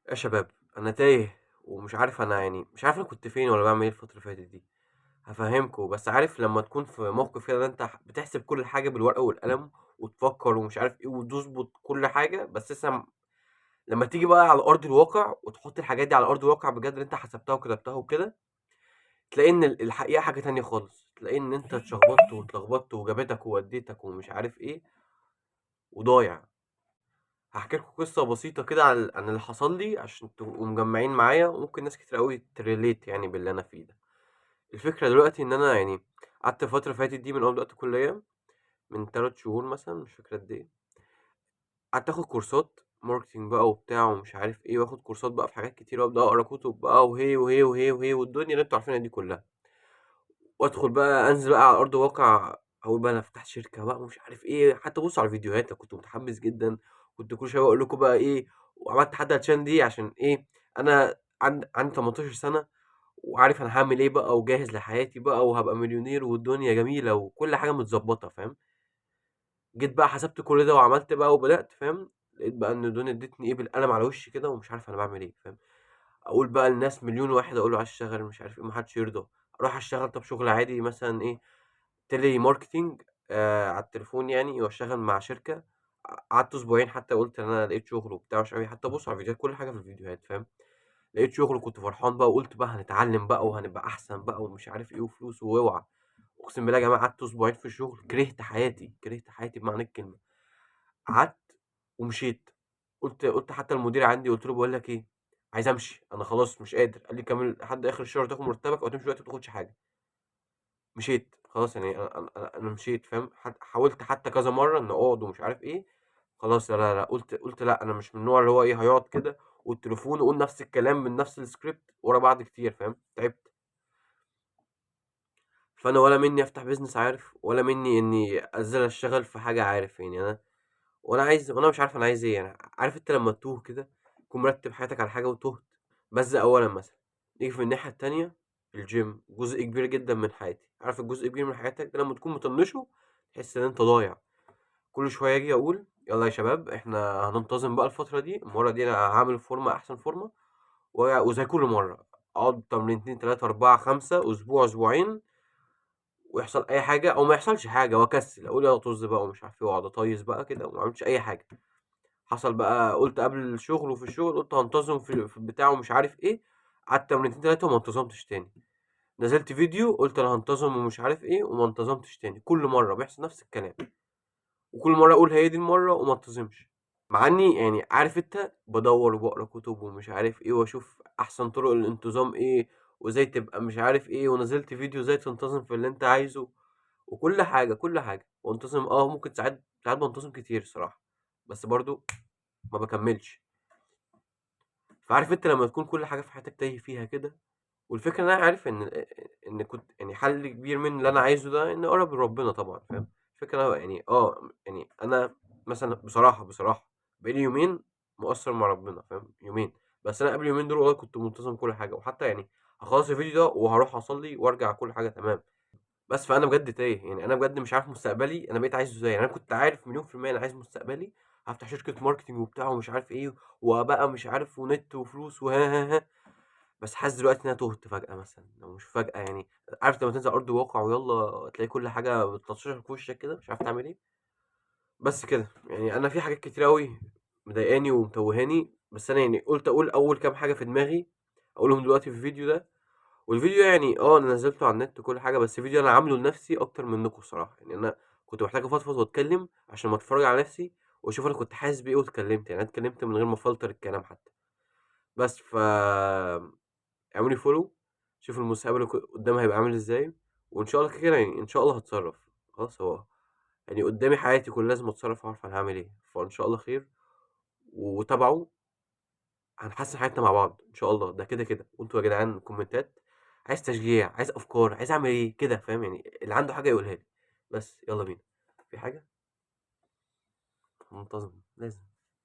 يا شباب، انا تايه ومش عارف انا مش عارف انا كنت فين ولا بعمل ايه الفتره اللي فاتت دي. هفهمكوا، بس عارف لما تكون في موقف كده انت بتحسب كل حاجه بالورقه والقلم وتفكر ومش عارف ايه وتظبط كل حاجه، بس لسه لما تيجي بقى على ارض الواقع وتحط الحاجات دي على ارض الواقع بجد اللي انت حسبتها وكتبتها وكده، تلاقي ان الحقيقه حاجه تانية خالص. تلاقي ان انت اتشخبطت واتلخبطت وجابتك ووديتك ومش عارف ايه وضايع. هاحكي لكم قصة بسيطة كده عن اللي حصل لي عشان تبقوا مجمعين معايا، وممكن ناس كتير أوي تريليت باللي أنا فيه ده. الفكرة دلوقتي إن أنا قعدت الفترة اللي فاتت دي من أول بدأت كلية، من 3 شهور مثلا، مش فاكر قد إيه. قعدت آخد كورسات ماركتينج بقى وبتاع ومش عارف إيه، وآخد كورسات بقى في حاجات كتير، وأبدأ أقرا كتب بقى وهي والدنيا اللي أنتوا عارفينها دي كلها. وأدخل بقى أنزل بقى على أرض الواقع، أقول بقى أنا فتحت شركة بقى ومش عارف إيه. حتى بصوا على الفيديوهات، أنا كنت متحمس جدا. كنت كل شوية أقول لكم بقى إيه، وعملت حتى عشان دي عشان إيه. أنا عندي 18 سنة، وعارف أنا هعمل إيه بقى، وجاهز لحياتي بقى، وهبقى مليونير والدنيا جميلة وكل حاجة متظبطة، فاهم. جيت بقى حسبت كل ده وعملت بقى وبدأت، فاهم. لقيت بقى إن الدنيا ادتني إيه بالقلم على وشي كده، ومش عارف أنا بعمل إيه، فاهم. اقول بقى للناس مليون واحد، اقول له عايز اشتغل مش عارف ايه، محدش يرضى. اروح اشتغل طب شغل عادي مثلا ايه، تيلي ماركتينج، على التليفون واشتغل مع شركه. قعدت اسبوعين حتى، قلت ان انا لقيت شغل وبتاع مش عارف إيه. حتى بص على الفيديوهات، كل حاجه في الفيديوهات، فاهم. لقيت شغل وكنت فرحان بقى، وقلت بقى هنتعلم بقى وهنبقى احسن بقى ومش عارف ايه وفلوس واوعى. اقسم بالله يا جماعه، قعدت اسبوعين في الشغل، كرهت حياتي كرهت حياتي بمعنى الكلمه. قعدت ومشيت. قلت حتى المدير عندي، قلت له بقول لك ايه، عايز امشي انا خلاص مش قادر. قال لي كمل لحد اخر الشهر تاخد مرتبك، او تمشي دلوقتي ما تاخدش حاجه. مشيت خلاص، انا مشيت، فاهم. حاولت حتى كذا مره ان اقعد ومش عارف ايه. خلاص، لا لا لا، قلت لا، انا مش من النوع اللي هو ايه هيقعد كده والتليفون يقول نفس الكلام من نفس السكريبت ورا بعض كتير، فاهم. تعبت. فانا ولا مني افتح بيزنس عارف، ولا مني اني انزل اشتغل في حاجه عارف. انا وانا مش عارف انا عايز ايه. عارف انت لما تتوه كده، تكون مرتب حياتك على حاجه وتهت. بس ده اولا مثلا. نيجي في الناحيه التانية، الجيم جزء كبير جدا من حياتي. عارف الجزء كبير من حياتك ده لما تكون مطنشه، تحس ان انت ضايع. كل شويه اجي اقول يلا يا شباب احنا هننتظم بقى الفتره دي، المره دي انا هعمل فورمه احسن فورمه. وزي كل مره اقعد تمرينتين تلاتة أربعة خمسة، أسبوع أسبوعين، ويحصل أي حاجة أو ما يحصلش حاجة، وأكسل أقول يلا طز بقى ومش عارف إيه، وأقعد أطيز بقى كده وما أعملش أي حاجة. حصل بقى، قلت قبل الشغل وفي الشغل قلت هنتظم في البتاع ومش عارف ايه. قعدت تمرينتين تلاتة وما انتظمتش تاني. نزلت فيديو قلت انا هنتظم ومش عارف ايه وما انتظمتش تاني. كل مرة بيحصل نفس الكلام، وكل مرة اقول هي دي المرة وما انتظمش. مع اني عارف انت بدور وبقرا كتب ومش عارف ايه، واشوف احسن طرق الانتظام ايه، وازاي تبقى مش عارف ايه. ونزلت فيديو ازاي تنتظم في اللي انت عايزه، وكل حاجة كل حاجة وانتظم. ممكن ساعات ساعات بنتظم كتير صراحة، بس برضو ما بكملش. فعارف انت لما تكون كل حاجه في حياتك تايه فيها كده. والفكره ان انا عارف ان كنت حل كبير من اللي انا عايزه ده ان اقرب لربنا طبعا، فاهم. الفكره انا مثلا بصراحه بقالي يومين مقصر مع ربنا، فاهم. يومين بس. انا قبل يومين دول والله كنت منتظم كل حاجه، وحتى هخلص الفيديو ده وهروح اصلي وارجع كل حاجه تمام. بس فانا بجد تايه. انا بجد مش عارف مستقبلي انا بقيت عايزه ازاي. انا كنت عارف مليون في المية انا عايز مستقبلي هفتح شركة ماركتينج وبتاع ومش عارف ايه، وبقى مش عارف ونت وفلوس ها. بس حاسس دلوقتي ان انا تهت فجأة مثلا، لو مش فجأة عارف لما تنزل ارض الواقع ويلا تلاقي كل حاجة بتلطشك في وشك كده، مش عارف تعمل ايه. بس كده. انا في حاجات كتير قوي مضايقاني ومتوهاني، بس انا قلت اقول اول كام حاجة في دماغي اقولهم دلوقتي في الفيديو ده. والفيديو انا نزلته على النت وكل حاجه، بس فيديو انا عامله لنفسي اكتر منكم الصراحه. انا كنت محتاج افضفض واتكلم عشان ما اتفرج على نفسي واشوف انا كنت حاسس بايه واتكلمت. انا اتكلمت من غير ما افلتر الكلام حتى. بس اعملوا فولو، شوفوا المستقبل قدام هيبقى عامل ازاي. وان شاء الله كده ان شاء الله هتصرف. خلاص، هو قدامي حياتي كلها لازم اتصرف واعرف انا هعمل ايه. فان شاء الله خير، وتابعوا. هنحسن حياتنا مع بعض ان شاء الله، ده كده كده. وانتوا يا جدعان كومنتات، عايز تشجيع، عايز افكار، عايز اعمل ايه كده، فاهم. اللي عنده حاجه يقولها لي. بس يلا بينا. في حاجه منتظم لازم